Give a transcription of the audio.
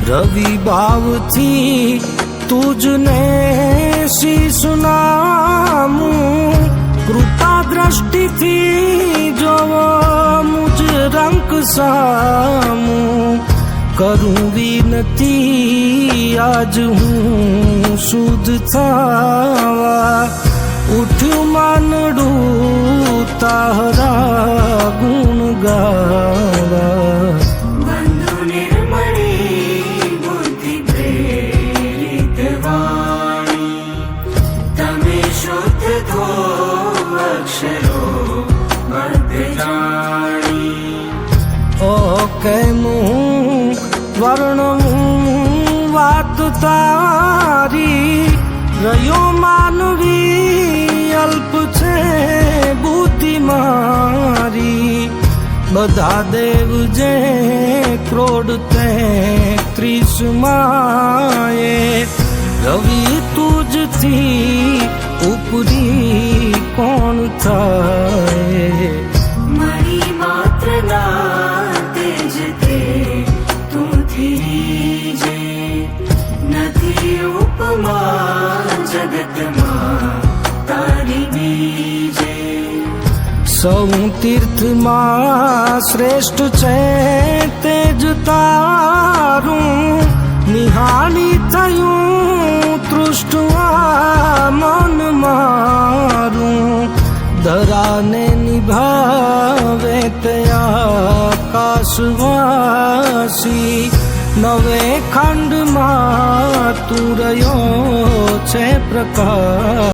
રવિ ભાવથી તુજને શીશ નામું, કૃપા દ્રષ્ટિથી જોવો મુજ રંક સામું. કરું વિનતી આજ હું શુદ્ધ થાવા, ઉઠ્યું માનડું તારા ગુણ ગાવા. કેમું વર્ણવું વાત તારી, રહ્યો માનવી અલ્પ છે બુદ્ધિ મારી. બધા દેવ જે ક્રોડ 33 માએ, રવિ તુજથી ઉપરી કોણ થાય. મારી માત્ર ના તેજ તે તું ધીરીજે, નથી ઉપમા જગતમાં તારી બીજે. સૌ તીર્થમાં શ્રેષ્ઠ છે તેજ તારું, નિહાળી થયું તૃષ્ટવા મન મારું. ધરાને નિભાવે તે આકાશવાસી, નવે ખંડમાં તું રહ્યો છે પ્રકાશ.